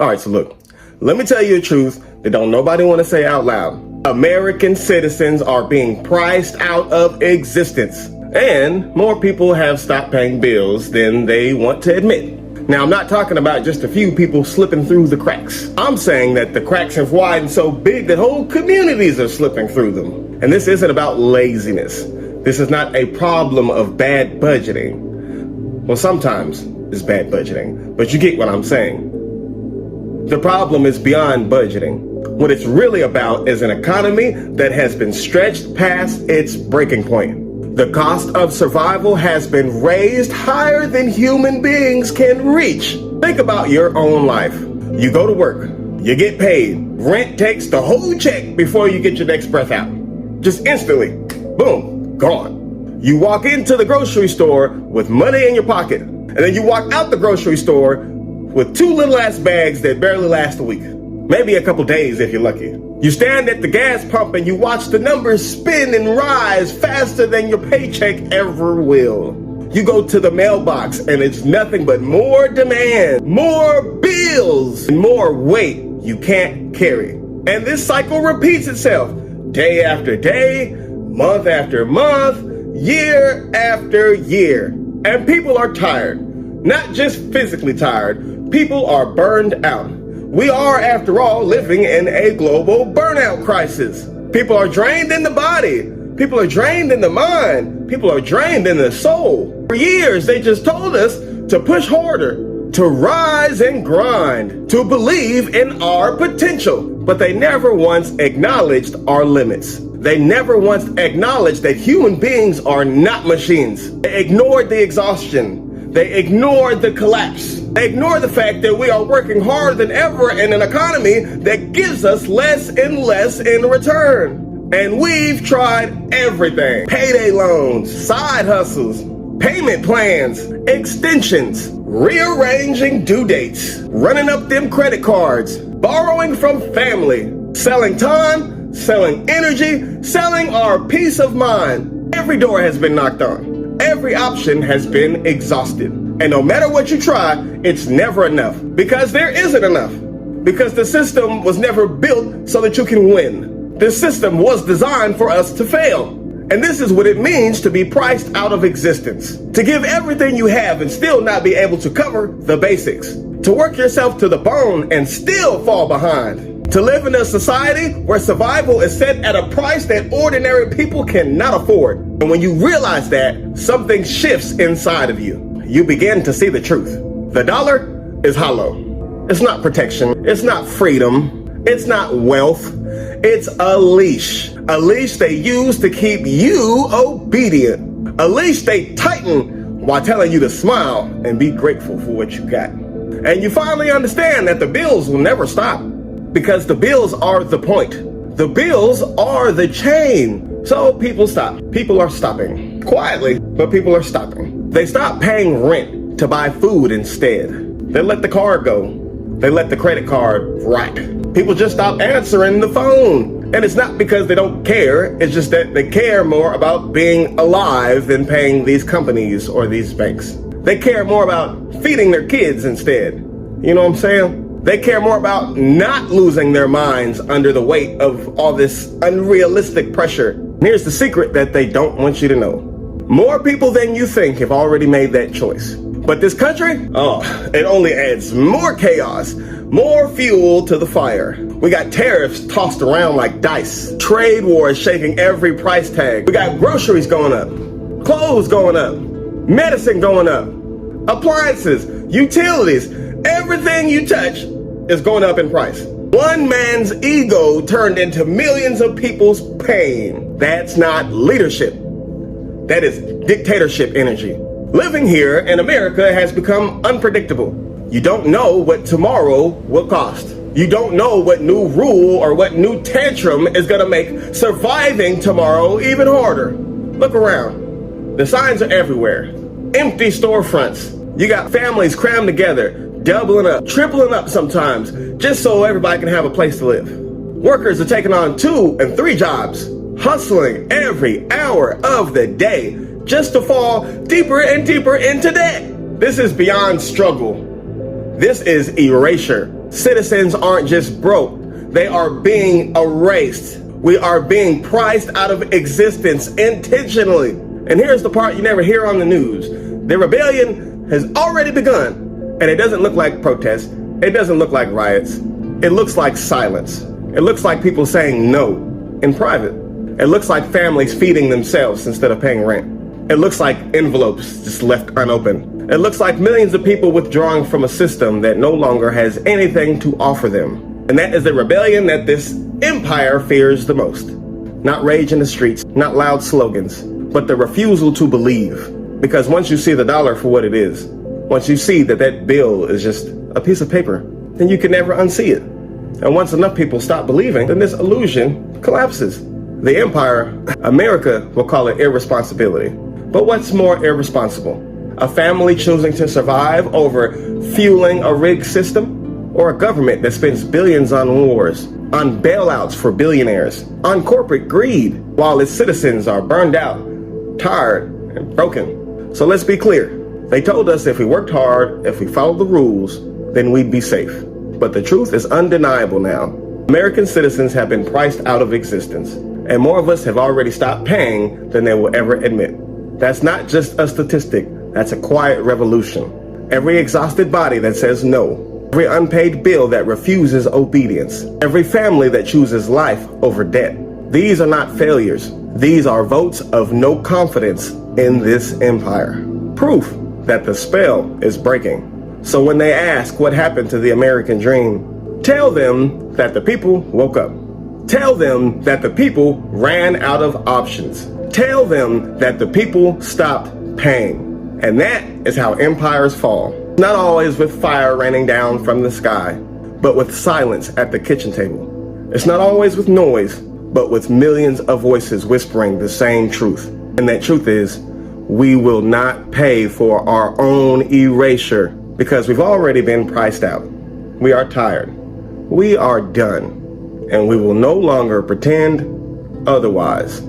All right, so look, let me tell you a truth that don't nobody want to say out loud. American citizens are being priced out of existence, and more people have stopped paying bills than they want to admit. Now, I'm not talking about just a few people slipping through the cracks. I'm saying that the cracks have widened so big that whole communities are slipping through them. And this isn't about laziness. This is not a problem of bad budgeting. Well, sometimes it's bad budgeting, but you get what I'm saying. The problem is beyond budgeting. What it's really about is an economy that has been stretched past its breaking point. The cost of survival has been raised higher than human beings can reach. Think about your own life. You go to work, you get paid, rent takes the whole check before you get your next breath out. Just instantly, boom, gone. You walk into the grocery store with money in your pocket, and then you walk out the grocery store with two little ass bags that barely last a week. Maybe a couple days if you're lucky. You stand at the gas pump and you watch the numbers spin and rise faster than your paycheck ever will. You go to the mailbox and it's nothing but more demand, more bills, and more weight you can't carry. And this cycle repeats itself day after day, month after month, year after year. And people are tired. Not just physically tired, people are burned out. We are, after all, living in a global burnout crisis. People are drained in the body. People are drained in the mind. People are drained in the soul. For years, they just told us to push harder, to rise and grind, to believe in our potential. But they never once acknowledged our limits. They never once acknowledged that human beings are not machines. They ignored the exhaustion. They ignored the collapse. They ignore the fact that we are working harder than ever in an economy that gives us less and less in return. And we've tried everything. Payday loans, side hustles, payment plans, extensions, rearranging due dates, running up them credit cards, borrowing from family, selling time, selling energy, selling our peace of mind. Every door has been knocked on. Every option has been exhausted. And no matter what you try, it's never enough. Because there isn't enough. Because the system was never built so that you can win. The system was designed for us to fail. And this is what it means to be priced out of existence. To give everything you have and still not be able to cover the basics. To work yourself to the bone and still fall behind. To live in a society where survival is set at a price that ordinary people cannot afford. And when you realize that, something shifts inside of you. You begin to see the truth. The dollar is hollow. It's not protection. It's not freedom. It's not wealth. It's a leash. A leash they use to keep you obedient. A leash they tighten while telling you to smile and be grateful for what you got. And you finally understand that the bills will never stop. Because the bills are the point. The bills are the chain. So people stop. People are stopping. Quietly, but people are stopping. They stop paying rent to buy food instead. They let the car go. They let the credit card rot. People just stop answering the phone. And it's not because they don't care. It's just that they care more about being alive than paying these companies or these banks. They care more about feeding their kids instead. You know what I'm saying? They care more about not losing their minds under the weight of all this unrealistic pressure. Here's the secret that they don't want you to know. More people than you think have already made that choice. But this country, it only adds more chaos, more fuel to the fire. We got tariffs tossed around like dice. Trade wars shaking every price tag. We got groceries going up, clothes going up, medicine going up, appliances, utilities. Everything you touch is going up in price. One man's ego turned into millions of people's pain. That's not leadership. That is dictatorship energy. Living here in America has become unpredictable. You don't know what tomorrow will cost. You don't know what new rule or what new tantrum is gonna make surviving tomorrow even harder. Look around. The signs are everywhere. Empty storefronts. You got families crammed together, doubling up, tripling up sometimes, just so everybody can have a place to live. Workers are taking on 2 and 3 jobs, hustling every hour of the day just to fall deeper and deeper into debt. This is beyond struggle. This is erasure. Citizens aren't just broke, they are being erased. We are being priced out of existence intentionally. And here's the part you never hear on the news. The rebellion has already begun, and it doesn't look like protests. It doesn't look like riots. It looks like silence. It looks like people saying no in private. It looks like families feeding themselves instead of paying rent. It looks like envelopes just left unopened. It looks like millions of people withdrawing from a system that no longer has anything to offer them. And that is the rebellion that this empire fears the most. Not rage in the streets, not loud slogans, but the refusal to believe. Because once you see the dollar for what it is, once you see that that bill is just a piece of paper, then you can never unsee it. And once enough people stop believing, then this illusion collapses. The empire, America, will call it irresponsibility. But what's more irresponsible? A family choosing to survive over fueling a rigged system? Or a government that spends billions on wars, on bailouts for billionaires, on corporate greed, while its citizens are burned out, tired, and broken? So let's be clear. They told us if we worked hard, if we followed the rules, then we'd be safe. But the truth is undeniable now. American citizens have been priced out of existence, and more of us have already stopped paying than they will ever admit. That's not just a statistic, that's a quiet revolution. Every exhausted body that says no, every unpaid bill that refuses obedience, every family that chooses life over debt. These are not failures. These are votes of no confidence in this empire. Proof that the spell is breaking. So when they ask what happened to the American dream, tell them that the people woke up. Tell them that the people ran out of options. Tell them that the people stopped paying. And that is how empires fall. Not always with fire raining down from the sky, but with silence at the kitchen table. It's not always with noise, but with millions of voices whispering the same truth. And that truth is, we will not pay for our own erasure because we've already been priced out. We are tired. We are done. And we will no longer pretend otherwise.